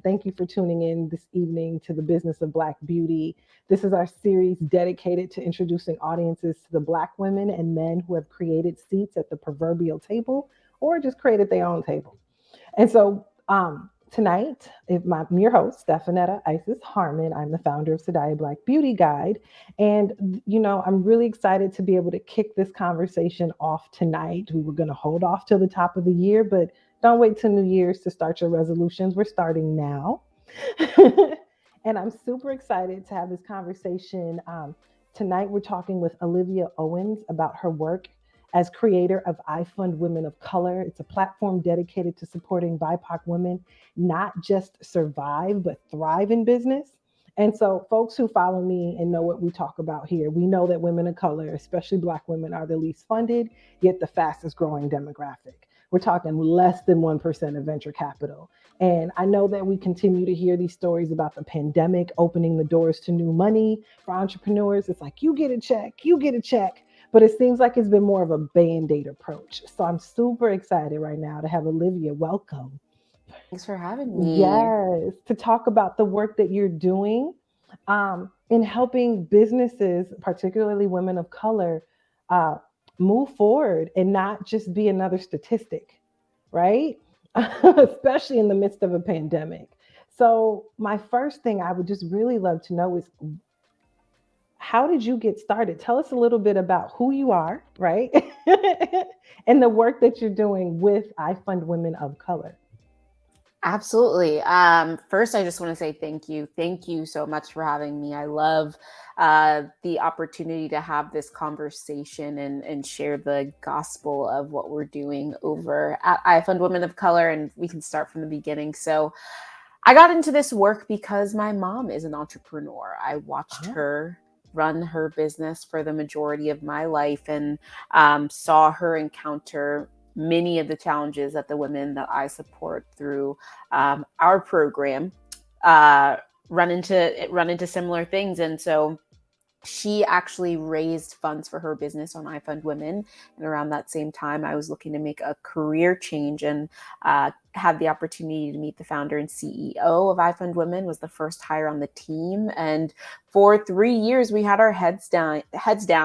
Thank you for tuning in this evening to the Business of Black Beauty. This is our series dedicated to introducing audiences to the Black women and men who have created seats at the proverbial table or just created their own table. And so tonight, I'm your host, Stephenetta Isis Harmon. I'm the founder of Sadiaa Black Beauty Guide. And, I'm really excited to be able to kick this conversation off tonight. We were going to hold off till the top of the year, but don't wait till New Year's to start your resolutions. We're starting now. And I'm super excited to have this conversation. Tonight, we're talking with Olivia Owens about her work as creator of IFundWomen of Color. It's a platform dedicated to supporting BIPOC women not just survive, but thrive in business. And so, folks who follow me and know what we talk about here, we know that women of color, especially Black women, are the least funded, yet the fastest growing demographic. We're talking less than 1% of venture capital. And I know that we continue to hear these stories about the pandemic opening the doors to new money for entrepreneurs. It's like, you get a check, you get a check. But it seems like it's been more of a Band-Aid approach. So I'm super excited right now to have Olivia. Welcome. Thanks for having me. Yes, to talk about the work that you're doing in helping businesses, particularly women of color, uh, move forward and not just be another statistic, right? Especially in the midst of a pandemic. So, my first thing I would just really love to know is, how did you get started? Tell us a little bit about who you are, right? And the work that you're doing with I Fund Women of Color. Absolutely. First, I just want to say thank you. Thank you so much for having me. I love the opportunity to have this conversation and share the gospel of what we're doing over at I Fund Women of Color. And we can start from the beginning. So I got into this work because my mom is an entrepreneur. I watched Oh, her run her business for the majority of my life and saw her encounter many of the challenges that the women that I support through our program uh, run into similar things. And so she actually raised funds for her business on IFundWomen. And around that same time, I was looking to make a career change and had the opportunity to meet the founder and CEO of IFundWomen, was the first hire on the team. And for 3 years, we had our heads down,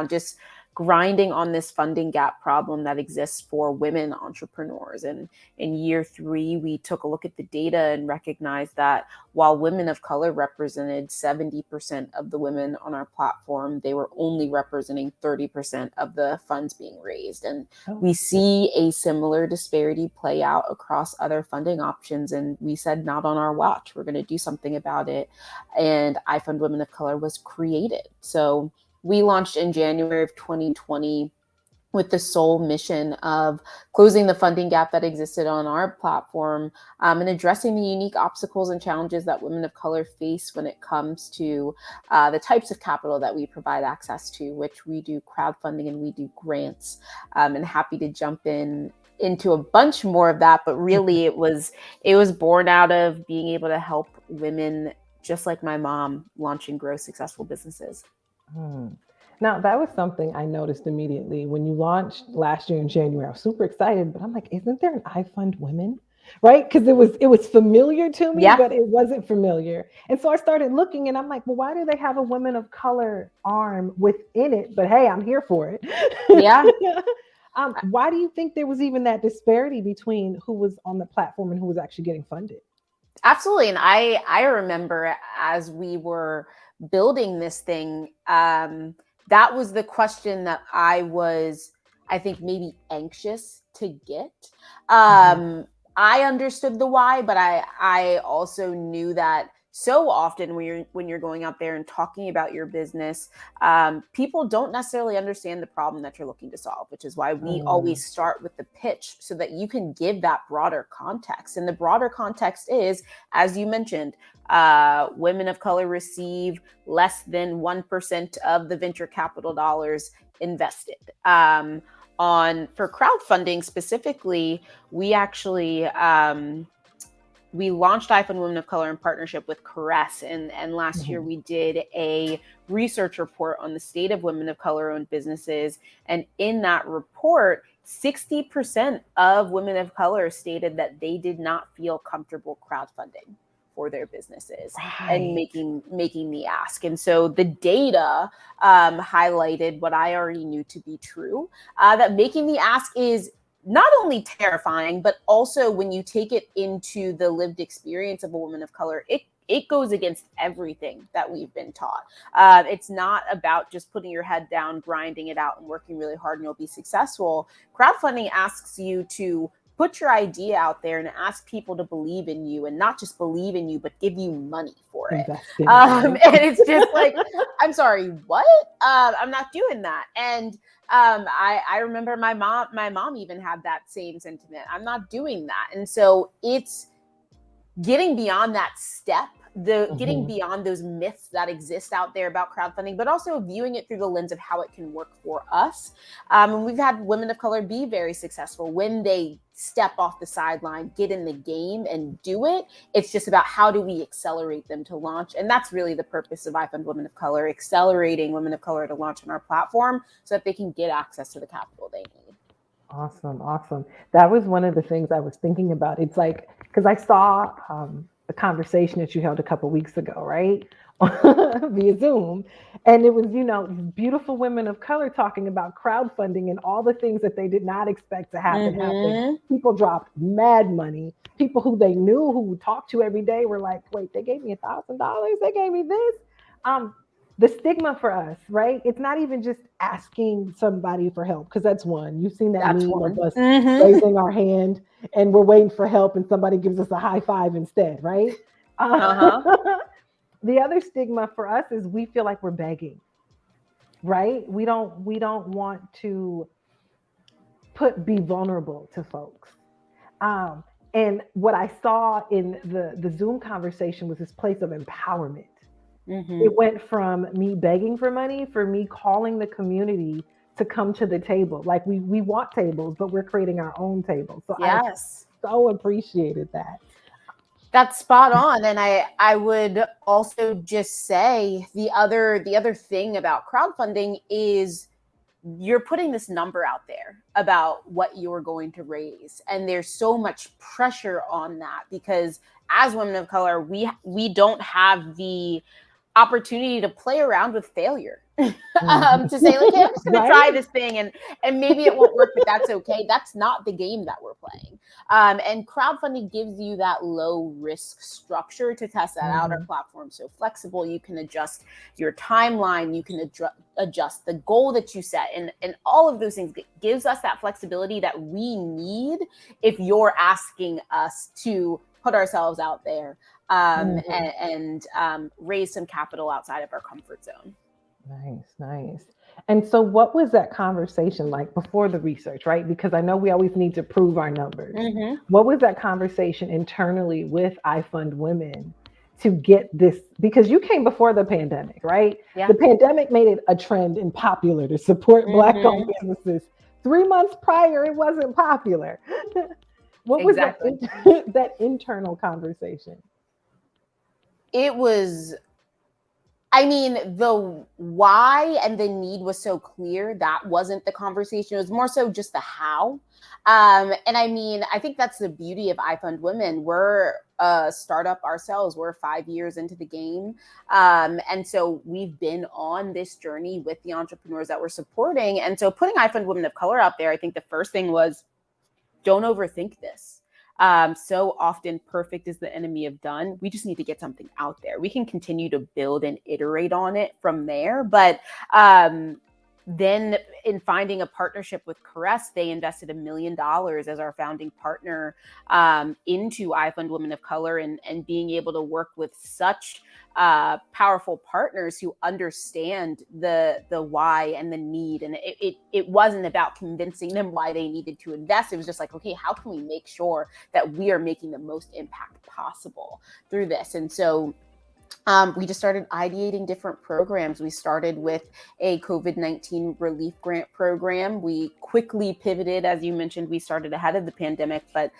just grinding on this funding gap problem that exists for women entrepreneurs. And in year 3, we took a look at the data and recognized that while women of color represented 70% of the women on our platform, they were only representing 30% of the funds being raised. And oh, we see a similar disparity play out across other funding options. And we said, not on our watch, we're going to do something about it. And I Fund Women of Color was created. So we launched in January of 2020 with the sole mission of closing the funding gap that existed on our platform and addressing the unique obstacles and challenges that women of color face when it comes to the types of capital that we provide access to, which we do crowdfunding and we do grants. And happy to jump into a bunch more of that, but really it was born out of being able to help women just like my mom launch and grow successful businesses. hmm. Now, that was something I noticed immediately when you launched last year in January. I was super excited, but I'm like, isn't there an I Fund Women? Right? Because it was familiar to me, Yeah. but it wasn't familiar. And so I started looking and I'm like, well, why do they have a women of color arm within it? But hey, I'm here for Yeah. it. Why do you think there was even that disparity between who was on the platform and who was actually getting funded? Absolutely. And I remember as we were building this thing, that was the question that I think, maybe anxious to get. Mhm. Um, I understood the why, but I also knew that so often when you're going out there and talking about your business, people don't necessarily understand the problem that you're looking to solve, which is why we Mm, always start with the pitch so that you can give that broader context. And the broader context is, as you mentioned, women of color receive less than 1% of the venture capital dollars invested. On for crowdfunding specifically, we actually we launched iPhone Women of Color in partnership with Caress, and last year mhm. we did a research report on the state of women of color owned businesses, and in that report, 60% of women of color stated that they did not feel comfortable crowdfunding for their businesses and Right. making the ask. And so the data highlighted what I already knew to be true, that making the ask is not only terrifying, but also when you take it into the lived experience of a woman of color, it goes against everything that we've been taught. It's not about just putting your head down, grinding it out, and working really hard and you'll be successful. Crowdfunding asks you to put your idea out there and ask people to believe in you, and not just believe in you, but give you money for it. Invest in it, right? And it's just like, I'm sorry, what? I'm not doing that. And I remember my mom even had that same sentiment. I'm not doing that. And so it's getting beyond that step, getting beyond those myths that exist out there about crowdfunding, but also viewing it through the lens of how it can work for us. And we've had women of color be very successful when they step off the sideline, get in the game and do it. It's just about how do we accelerate them to launch? And that's really the purpose of IFundWomen of Color, accelerating women of color to launch on our platform so that they can get access to the capital they need. Awesome. Awesome. That was one of the things I was thinking about. It's like, because I saw a conversation that you held a couple weeks ago, right? Via Zoom. And it was, these beautiful women of color talking about crowdfunding and all the things that they did not expect to happen. People dropped mad money. People who they knew, who talked to every day, were like, wait, they gave me $1,000. They gave me this. The stigma for us, right? It's not even just asking somebody for help, because that's one. You've seen that meme of us raising our hand and we're waiting for help and somebody gives us a high five instead, right? The other stigma for us is we feel like we're begging, right? We don't want to be vulnerable to folks. And what I saw in the Zoom conversation was this place of empowerment. It went from me begging for money, for me calling the community to come to the table. Like we want tables, but we're creating our own table. So yes. I so appreciated that. That's spot on. And I would also just say the other thing about crowdfunding is you're putting this number out there about what you're going to raise. And there's so much pressure on that because as women of color, we don't have the opportunity to play around with failure. To say like, hey, I'm just going to try this thing and maybe it won't work, but that's okay. That's not the game that we're playing. And crowdfunding gives you that low risk structure to test that out. Our platform's so flexible. You can adjust your timeline. You can adjust the goal that you set and all of those things. It gives us that flexibility that we need if you're asking us to put ourselves out there and raise some capital outside of our comfort zone. Nice. And so what was that conversation like before the research, right? Because I know we always need to prove our numbers. What was that conversation internally with IFundWomen to get this? Because you came before the pandemic, right? Yeah. The pandemic made it a trend and popular to support Black-owned businesses. 3 months prior, it wasn't popular. What was that internal conversation? It was, I mean, the why and the need was so clear. That wasn't the conversation. It was more so just the how. And I mean, I think that's the beauty of IFundWomen. We're a startup ourselves. We're 5 years into the game. And so we've been on this journey with the entrepreneurs that we're supporting. And so putting IFundWomen of Color out there, I think the first thing was, don't overthink this. So often perfect is the enemy of done. We just need to get something out there. We can continue to build and iterate on it from there. But then in finding a partnership with Caress, they invested $1 million as our founding partner into IFundWomen of Color and being able to work with such powerful partners who understand the why and the need. And it wasn't about convincing them why they needed to invest. It was just like, okay, how can we make sure that we are making the most impact possible through this? And so we just started ideating different programs. We started with a COVID-19 relief grant program. We quickly pivoted, as you mentioned, we started ahead of the pandemic, but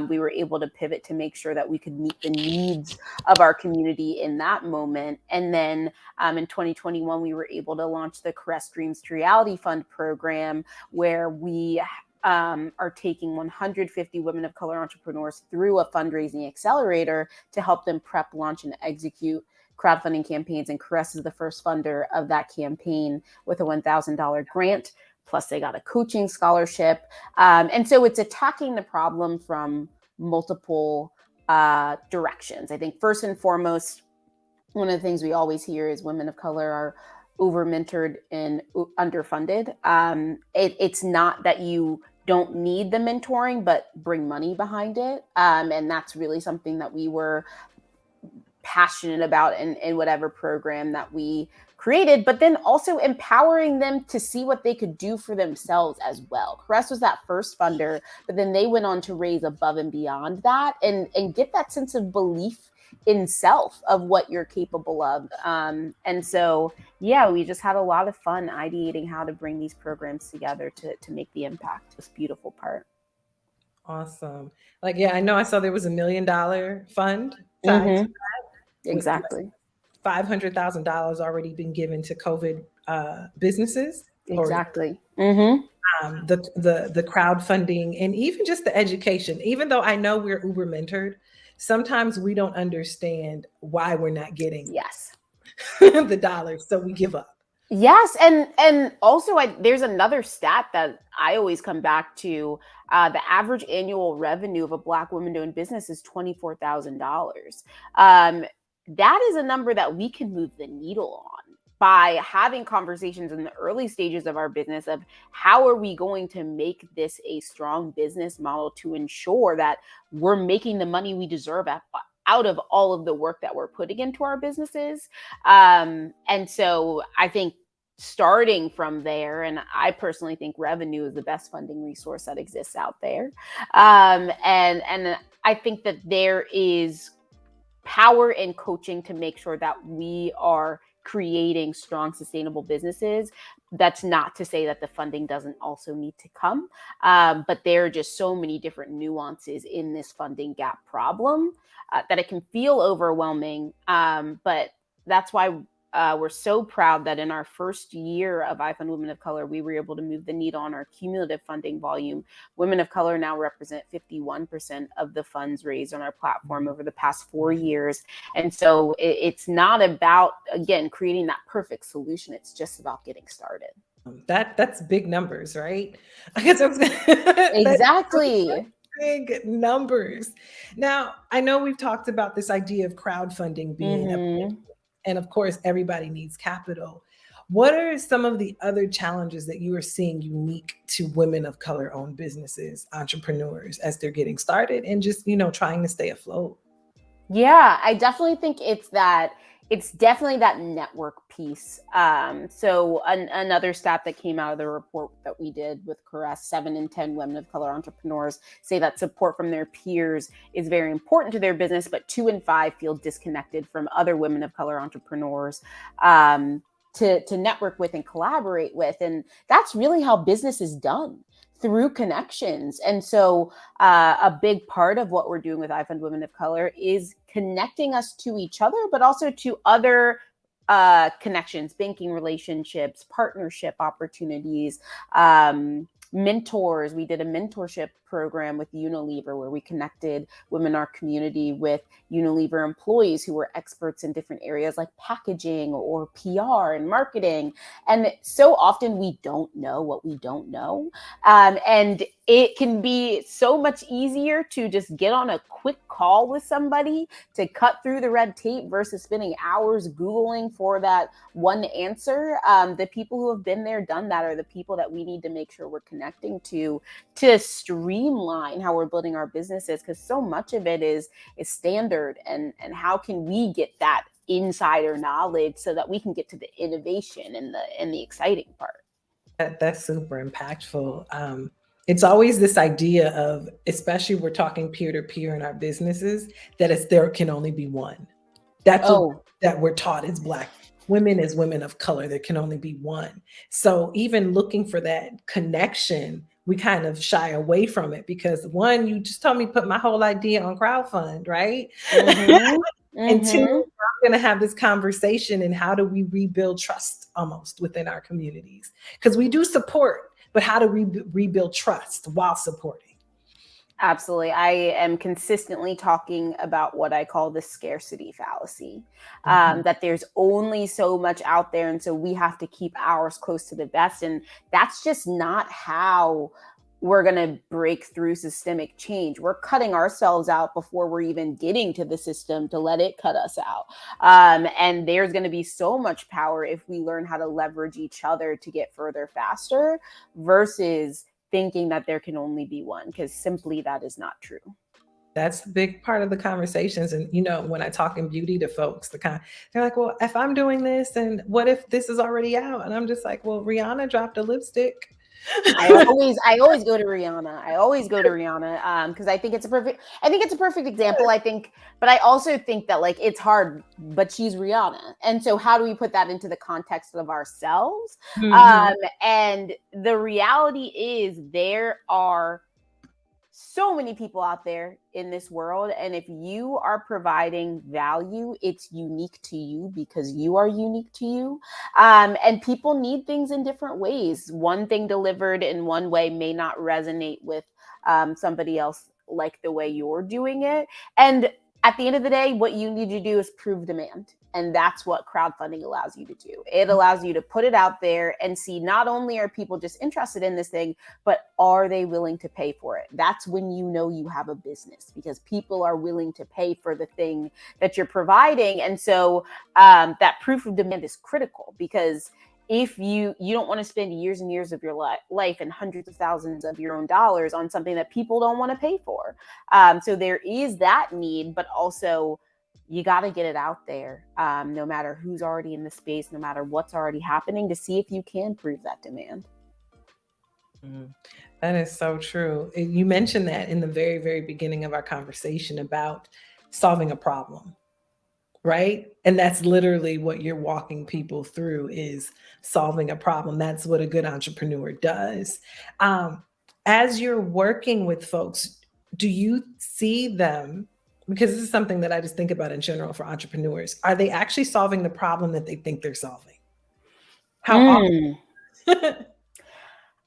we were able to pivot to make sure that we could meet the needs of our community in that moment. And then in 2021, we were able to launch the Caress Dreams to Reality Fund program, where we are taking 150 women of color entrepreneurs through a fundraising accelerator to help them prep, launch, and execute crowdfunding campaigns. And Caress is the first funder of that campaign with a $1,000 grant. Plus, they got a coaching scholarship. And so it's attacking the problem from multiple directions. I think first and foremost, one of the things we always hear is women of color are over-mentored and underfunded. It's not that you don't need the mentoring, but bring money behind it. And that's really something that we were passionate about in whatever program that we created, but then also empowering them to see what they could do for themselves as well. Caress was that first funder, but then they went on to raise above and beyond that and get that sense of belief in self of what you're capable of. And so, yeah, we just had a lot of fun ideating how to bring these programs together to make the impact. This beautiful part. Awesome. Like, yeah, I know I saw there was $1 million fund tied to that. Exactly. $500,000 already been given to COVID businesses. Exactly. The crowdfunding and even just the education. Even though I know we're uber mentored, sometimes we don't understand why we're not getting the dollars, so we give up. Yes, and also there's another stat that I always come back to. The average annual revenue of a Black woman-owned business is $24,000. That is a number that we can move the needle on by having conversations in the early stages of our business of how are we going to make this a strong business model to ensure that we're making the money we deserve out of all of the work that we're putting into our businesses. And so I think starting from there, and I personally think revenue is the best funding resource that exists out there. And I think that there is power in coaching to make sure that we are creating strong, sustainable businesses. That's not to say that the funding doesn't also need to come, but there are just so many different nuances in this funding gap problem that it can feel overwhelming. But that's why we're so proud that in our first year of IFundWomen of Color, we were able to move the needle on our cumulative funding volume. Women of color now represent 51% of the funds raised on our platform over the past 4 years. And so it's not about, again, creating that perfect solution. It's just about getting started. That's big numbers, right? I guess exactly. Big numbers. Now, I know we've talked about this idea of crowdfunding being and of course, everybody needs capital. What are some of the other challenges that you are seeing unique to women of color owned businesses, entrepreneurs, as they're getting started and just, trying to stay afloat? Yeah, I definitely think it's definitely that network piece. So another stat that came out of the report that we did with Caress, 7 in 10 women of color entrepreneurs say that support from their peers is very important to their business, but 2 in 5 feel disconnected from other women of color entrepreneurs to network with and collaborate with. And that's really how business is done, through connections. And so a big part of what we're doing with IFundWomen of Color is connecting us to each other, but also to other connections, banking relationships, partnership opportunities, mentors. We did a mentorship program with Unilever where we connected women in our community with Unilever employees who were experts in different areas like packaging or PR and marketing. And so often we don't know what we don't know. And it can be so much easier to just get on a quick call with somebody to cut through the red tape versus spending hours Googling for that one answer. The people who have been there, done that are the people that we need to make sure we're connecting to streamline how we're building our businesses, because so much of it is standard, and how can we get that insider knowledge so that we can get to the innovation and the exciting part. That's super impactful. It's always this idea of, especially we're talking peer-to-peer in our businesses, that there can only be one. That's that we're taught as Black women, as women of color, there can only be one. So even looking for that connection, we kind of shy away from it because, one, you just told me put my whole idea on crowdfund, right? And 2, I'm going to have this conversation and how do we rebuild trust almost within our communities? Because we do support, but how to rebuild trust while supporting. Absolutely. I am consistently talking about what I call the scarcity fallacy, that there's only so much out there. And so we have to keep ours close to the vest. And that's just not how we're going to break through systemic change. We're cutting ourselves out before we're even getting to the system to let it cut us out. And there's going to be so much power if we learn how to leverage each other to get further faster versus thinking that there can only be one, because simply that is not true. That's a big part of the conversations. And, you know, when I talk in beauty to folks, they're like, well, if I'm doing this, and what if this is already out? And I'm just like, well, Rihanna dropped a lipstick. I always go to Rihanna. Because I think it's a perfect example. But I also think that like it's hard, but she's Rihanna, and so how do we put that into the context of ourselves? And the reality is there are so many people out there in this world, and if you are providing value, it's unique to you because you are unique to you. And people need things in different ways. One thing delivered in one way may not resonate with somebody else like the way you're doing it. And at the end of the day, what you need to do is prove demand. And that's what crowdfunding allows you to do. It allows you to put it out there and see not only are people just interested in this thing, but are they willing to pay for it? That's when you know you have a business, because people are willing to pay for the thing that you're providing. And so that proof of demand is critical, because if you don't want to spend years and years of your life and hundreds of thousands of your own dollars on something that people don't want to pay for. So there is that need, but also you got to get it out there, no matter who's already in the space, no matter what's already happening, to see if you can prove that demand. That is so true. You mentioned that in the very, very beginning of our conversation about solving a problem, right? And that's literally what you're walking people through, is solving a problem. That's what a good entrepreneur does. As you're working with folks, do you see them, because this is something that I just think about in general for entrepreneurs, are they actually solving the problem that they think they're solving? How often?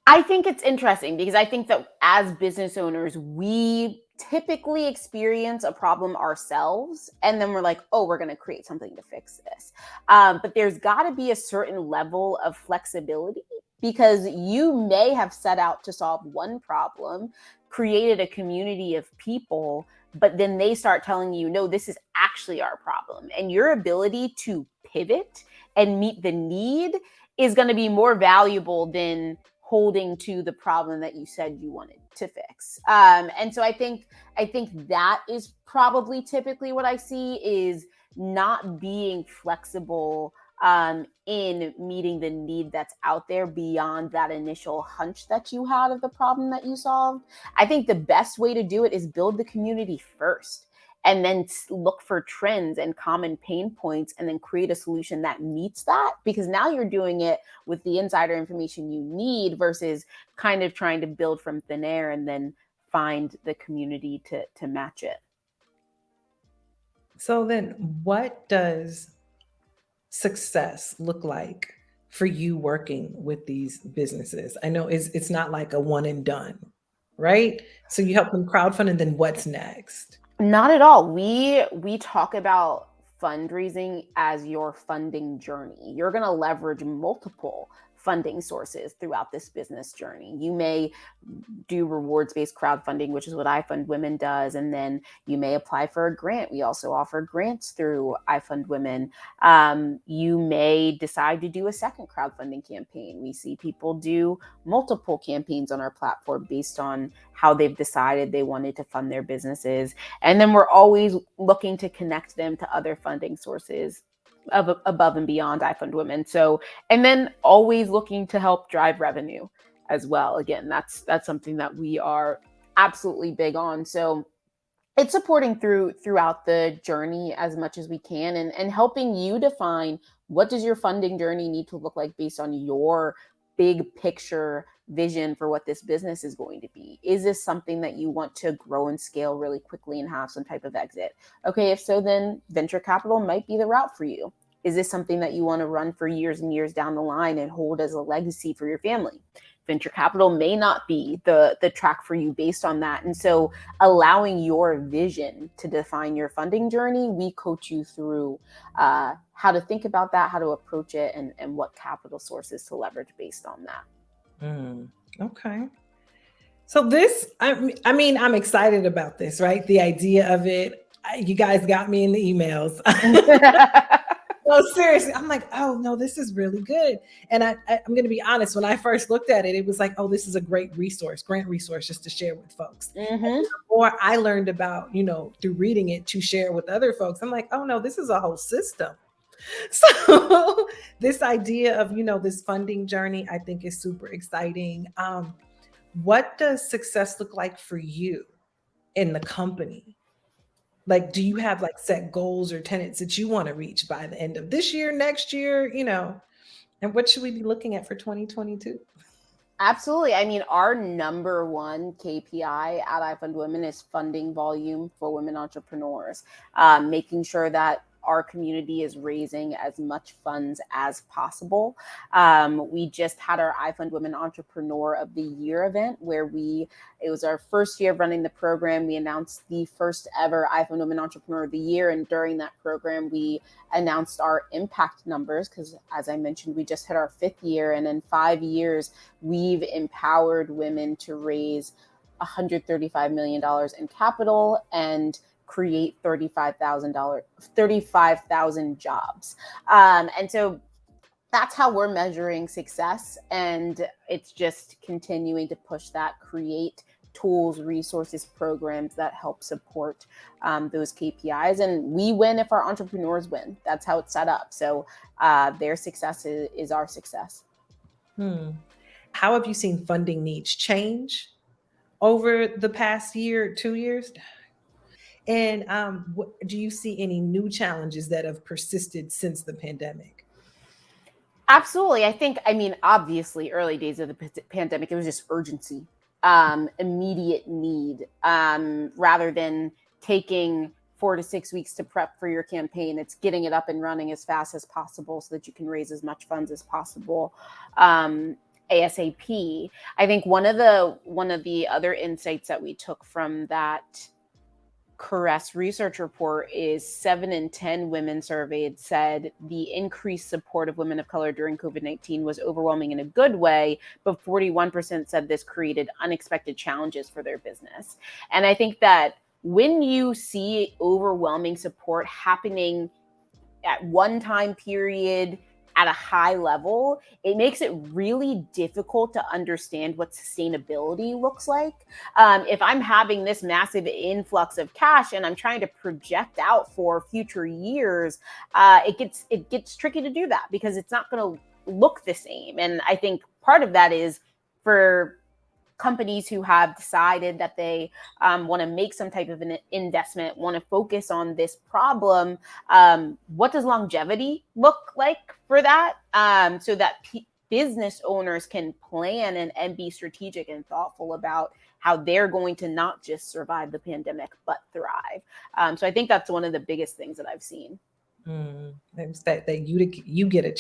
I think it's interesting, because I think that as business owners, we typically experience a problem ourselves, and then we're like, oh, we're going to create something to fix this. But there's got to be a certain level of flexibility, because you may have set out to solve one problem, created a community of people, but then they start telling you, no, this is actually our problem. And your ability to pivot and meet the need is going to be more valuable than holding to the problem that you said you wanted to fix. And so I think that is probably typically what I see, is not being flexible in meeting the need that's out there beyond that initial hunch that you had of the problem that you solved. I think the best way to do it is build the community first, and then look for trends and common pain points, and then create a solution that meets that, because now you're doing it with the insider information you need versus kind of trying to build from thin air and then find the community to match it. So then what does success look like for you working with these businesses? I know it's not like a one and done, right? So you help them crowdfund, and then what's next? Not at all. We talk about fundraising as your funding journey. You're going to leverage multiple funding sources throughout this business journey. You may do rewards-based crowdfunding, which is what IFundWomen does, and then you may apply for a grant. We also offer grants through IFundWomen. You may decide to do a second crowdfunding campaign. We see people do multiple campaigns on our platform based on how they've decided they wanted to fund their businesses. And then we're always looking to connect them to other funding sources above and beyond IFundWomen. So, and then always looking to help drive revenue as well. Again, that's something that we are absolutely big on. So it's supporting throughout the journey as much as we can, and helping you define what does your funding journey need to look like based on your big picture vision for what this business is going to be. Is this something that you want to grow and scale really quickly and have some type of exit? Okay, if so, then venture capital might be the route for you. Is this something that you want to run for years and years down the line and hold as a legacy for your family? venture capital may not be the track for you based on that. And so allowing your vision to define your funding journey, we coach you through how to think about that, how to approach it, and what capital sources to leverage based on that. Okay. So this, I mean, I'm excited about this, right? The idea of it. You guys got me in the emails. Well, seriously, I'm like, oh no, this is really good. And I'm going to be honest. When I first looked at it, it was like, oh, this is a great resource, grant resource, just to share with folks. Mm-hmm. The more I learned about, through reading it to share with other folks, I'm like, oh no, this is a whole system. So this idea of, this funding journey, I think is super exciting. What does success look like for you in the company? Like, do you have like set goals or tenets that you want to reach by the end of this year, next year, and what should we be looking at for 2022? Absolutely. I mean, our number one KPI at IFundWomen is funding volume for women entrepreneurs, making sure that our community is raising as much funds as possible. We just had our IFundWomen Entrepreneur of the Year event where it was our first year of running the program. We announced the first ever IFundWomen Entrepreneur of the Year. And during that program, we announced our impact numbers because, as I mentioned, we just hit our 5th year. And in 5 years, we've empowered women to raise $135 million in capital and create 35,000 jobs. And so that's how we're measuring success. And it's just continuing to push that, create tools, resources, programs that help support those KPIs. And we win if our entrepreneurs win. That's how it's set up. So their success is our success. How have you seen funding needs change over the past year, 2 years? And do you see any new challenges that have persisted since the pandemic? Absolutely. I mean, obviously, early days of the pandemic, it was just urgency, immediate need, rather than taking 4 to 6 weeks to prep for your campaign. It's getting it up and running as fast as possible so that you can raise as much funds as possible. ASAP. I think one of the other insights that we took from that Caress research report is 7 in 10 women surveyed said the increased support of women of color during COVID-19 was overwhelming in a good way, but 41% said this created unexpected challenges for their business. And I think that when you see overwhelming support happening at one time period at a high level, it makes it really difficult to understand what sustainability looks like. If I'm having this massive influx of cash and I'm trying to project out for future years, it gets tricky to do that because it's not going to look the same. And I think part of that is for companies who have decided that they want to make some type of an investment, want to focus on this problem. What does longevity look like for that? So that business owners can plan and be strategic and thoughtful about how they're going to not just survive the pandemic, but thrive. So I think that's one of the biggest things that I've seen. It's that you get a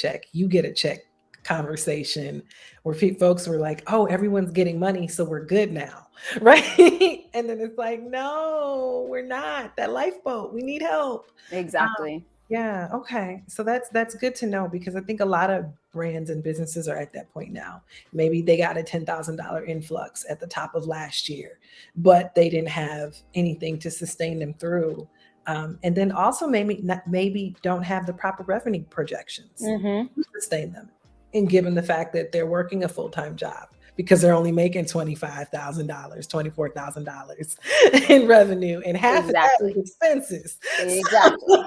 check conversation where folks were like, oh, everyone's getting money, so we're good now, right? And then it's like, no, we're not. That lifeboat, we need help. Exactly. Yeah. Okay. So that's good to know because I think a lot of brands and businesses are at that point now. Maybe they got a $10,000 influx at the top of last year, but they didn't have anything to sustain them through. And then also maybe don't have the proper revenue projections to sustain them. And given the fact that they're working a full-time job because they're only making $25,000, $24,000 in revenue and half of that is expenses. Exactly.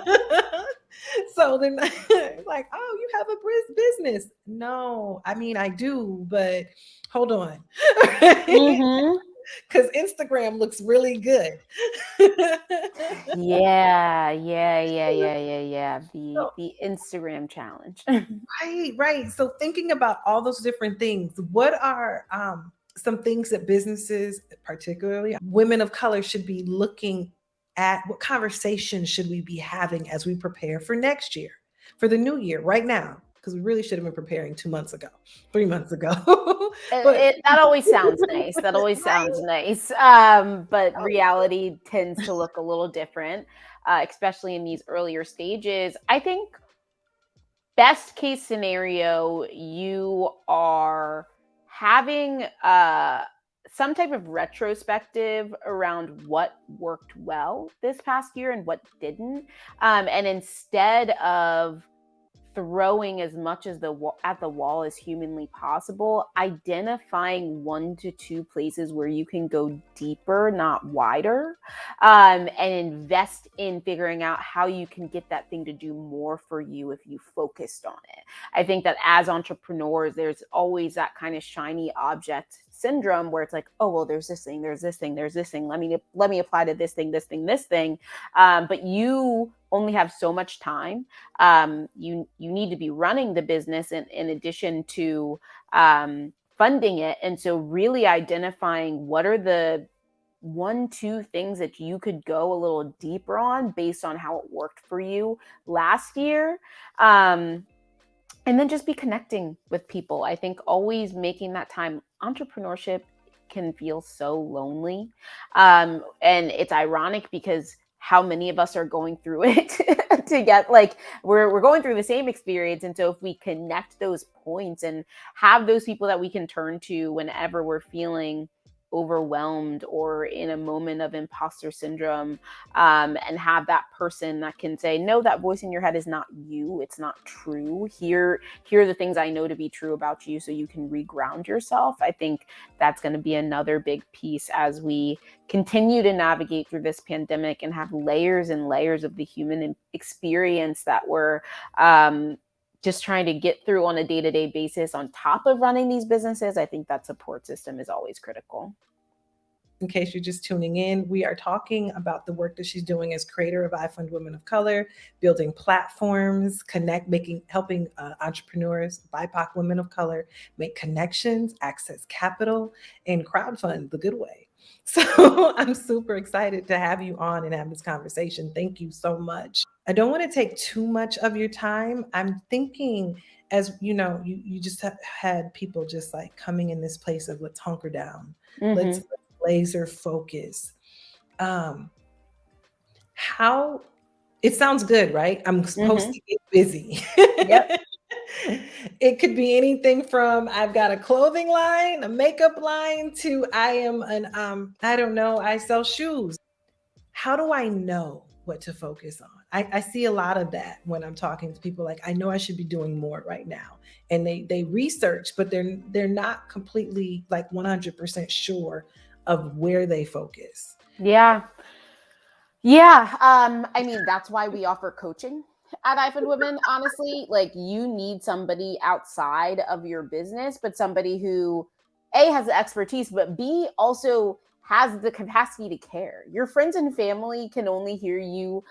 So then like, oh, you have a business. No, I mean, I do, but hold on. Because Instagram looks really good. Yeah. The Instagram challenge. Right. So thinking about all those different things, what are some things that businesses, particularly women of color, should be looking at? What conversations should we be having as we prepare for next year, for the new year, right now? because we really should have been preparing 2 months ago, 3 months ago. But That always sounds nice. That always sounds nice. But reality tends to look a little different, especially in these earlier stages. I think best case scenario, you are having some type of retrospective around what worked well this past year and what didn't. And instead of throwing as much as at the wall as humanly possible, identifying 1 to 2 places where you can go deeper, not wider, and invest in figuring out how you can get that thing to do more for you if you focused on it. I think that as entrepreneurs, there's always that kind of shiny object syndrome where it's like, oh, well, there's this thing, there's this thing, there's this thing. Let me apply to this thing, this thing, this thing. But you only have so much time. You need to be running the business in addition to funding it. And so really identifying what are the 1, 2 things that you could go a little deeper on based on how it worked for you last year. And then just be connecting with people. I think always making that time. Entrepreneurship can feel so lonely. And it's ironic because how many of us are going through it to get like, we're going through the same experience. And so if we connect those points and have those people that we can turn to whenever we're feeling overwhelmed or in a moment of imposter syndrome, and have that person that can say, no, that voice in your head is not you. It's not true. Here are the things I know to be true about you, so you can reground yourself. I think that's going to be another big piece as we continue to navigate through this pandemic and have layers and layers of the human experience that we're just trying to get through on a day-to-day basis on top of running these businesses. I think that support system is always critical. In case you're just tuning in, we are talking about the work that she's doing as creator of IFundWomen of Color, building platforms, helping entrepreneurs, BIPOC women of color, make connections, access capital, and crowdfund the good way. So I'm super excited to have you on and have this conversation. Thank you so much. I don't want to take too much of your time. I'm thinking, as you know, you just have had people just like coming in this place of let's hunker down, let's laser focus. How it sounds good, right? I'm supposed to get busy. Yep. It could be anything from I've got a clothing line, a makeup line, to I am an I don't know, I sell shoes. How do I know what to focus on? I see a lot of that when I'm talking to people. Like, I know I should be doing more right now, and they research, but they're not completely like 100% sure of where they focus. Yeah. I mean, that's why we offer coaching at IFundWomen. Honestly, like, you need somebody outside of your business, but somebody who A, has the expertise, but B, also has the capacity to care. Your friends and family can only hear you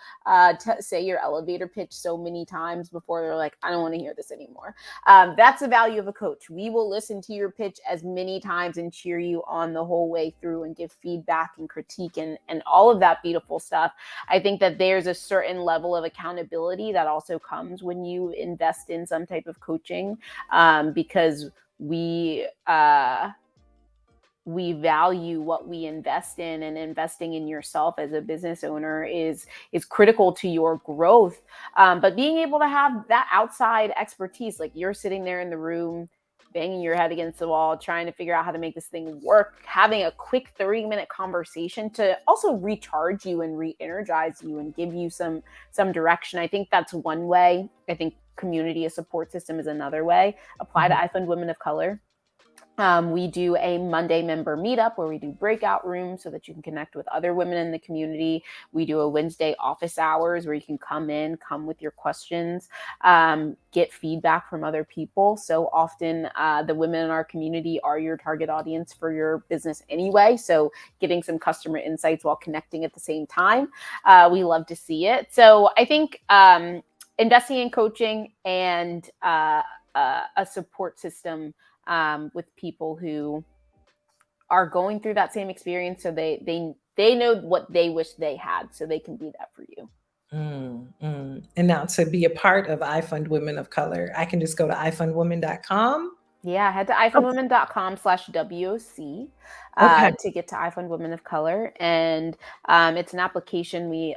say your elevator pitch so many times before they're like, I don't want to hear this anymore. That's the value of a coach. We will listen to your pitch as many times and cheer you on the whole way through and give feedback and critique and all of that beautiful stuff. I think that there's a certain level of accountability that also comes when you invest in some type of coaching, because we value what we invest in, and investing in yourself as a business owner is critical to your growth. But being able to have that outside expertise, like you're sitting there in the room, banging your head against the wall, trying to figure out how to make this thing work, having a quick 30-minute conversation to also recharge you and re-energize you and give you some direction. I think that's one way. I think community, a support system, is another way. Apply to IFundWomen of Color. We do a Monday member meetup where we do breakout rooms so that you can connect with other women in the community. We do a Wednesday office hours where you can come with your questions, get feedback from other people. So often the women in our community are your target audience for your business anyway. So getting some customer insights while connecting at the same time, we love to see it. So I think investing in coaching and a support system with people who are going through that same experience, so they know what they wish they had, so they can be that for you. And now to be a part of IFundWomen of Color, I can just go to IFundWomen.com. Yeah, head to ifundwomen.com/WOC Okay. to get to iFundWomen of Color, and it's an application we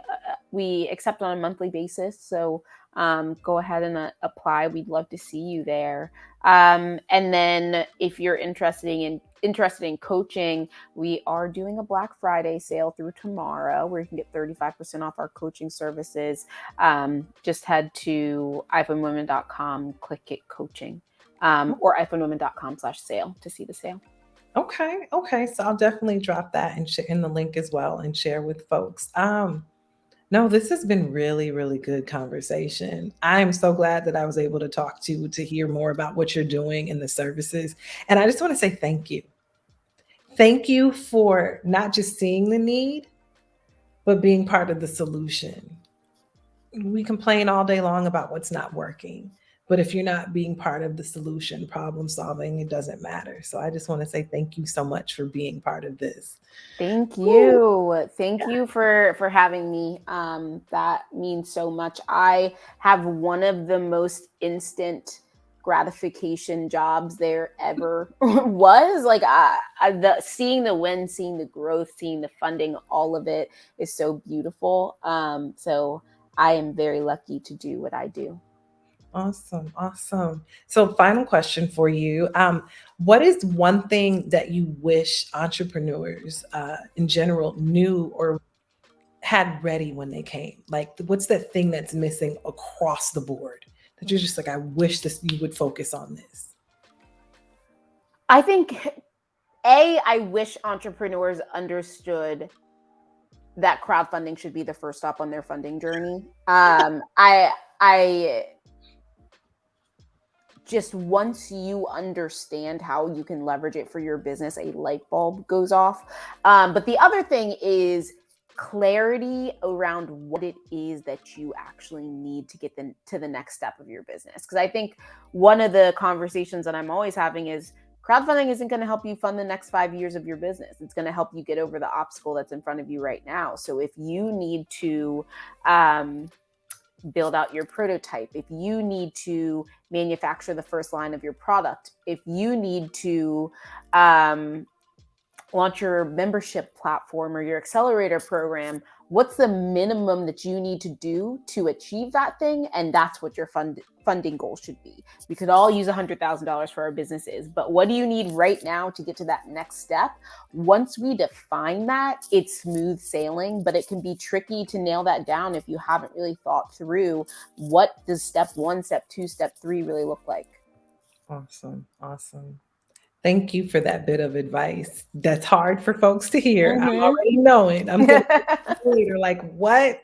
accept on a monthly basis. So go ahead and apply. We'd love to see you there. And then if you're interested in coaching, we are doing a Black Friday sale through tomorrow where you can get 35% off our coaching services. Just head to ifundwomen.com, click Get Coaching. Or IFundWomen.com/sale to see the sale. Okay. So I'll definitely drop that in the link as well and share with folks. No, this has been really, really good conversation. I'm so glad that I was able to talk to hear more about what you're doing and the services. And I just want to say thank you. Thank you for not just seeing the need, but being part of the solution. We complain all day long about what's not working. But if you're not being part of the solution, problem solving, it doesn't matter. So I just want to say thank you so much for being part of this. Thank you. Thank you for having me. That means so much. I have one of the most instant gratification jobs there ever was. Like seeing the win, seeing the growth, seeing the funding, all of it is so beautiful. So I am very lucky to do what I do. Awesome. So, final question for you. What is one thing that you wish entrepreneurs in general knew or had ready when they came? Like, what's that thing that's missing across the board that you're just like, I wish you would focus on this? I think, I wish entrepreneurs understood that crowdfunding should be the first stop on their funding journey. I just once you understand how you can leverage it for your business, a light bulb goes off. But the other thing is clarity around what it is that you actually need to get to the next step of your business. Because I think one of the conversations that I'm always having is crowdfunding isn't going to help you fund the next 5 years of your business. It's going to help you get over the obstacle that's in front of you right now. So if you need to build out your prototype, if you need to manufacture the first line of your product, if you need to launch your membership platform or your accelerator program, what's the minimum that you need to do to achieve that thing? And that's what your funding goal should be. We could all use $100,000 for our businesses, but what do you need right now to get to that next step? Once we define that, it's smooth sailing, but it can be tricky to nail that down if you haven't really thought through what does step 1, step 2, step 3 really look like. Awesome. Thank you for that bit of advice. That's hard for folks to hear. I'm already knowing. I'm going to later like, what?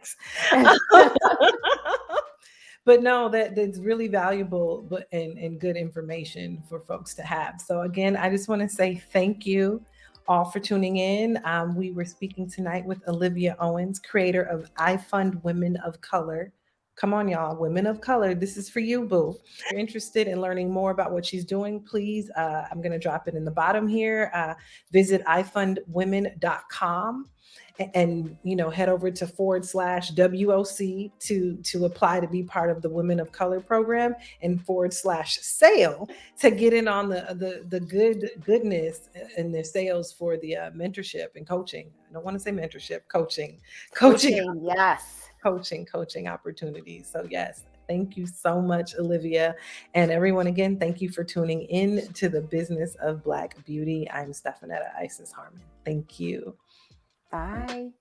But no, that's really valuable and good information for folks to have. So again, I just want to say thank you all for tuning in. We were speaking tonight with Olivia Owens, creator of IFundWomen of Color. Come on, y'all, women of color. This is for you, boo. If you're interested in learning more about what she's doing, please, I'm going to drop it in the bottom here. Visit ifundwomen.com and head over to /WOC to apply to be part of the Women of Color program, and /sale to get in on the goodness and the sales for the mentorship and coaching. I don't want to say mentorship, coaching, yes. Coaching opportunities. So yes, thank you so much, Olivia. And everyone, again, thank you for tuning in to the Business of Black Beauty. I'm Stephenetta Isis Harmon. Thank you. Bye.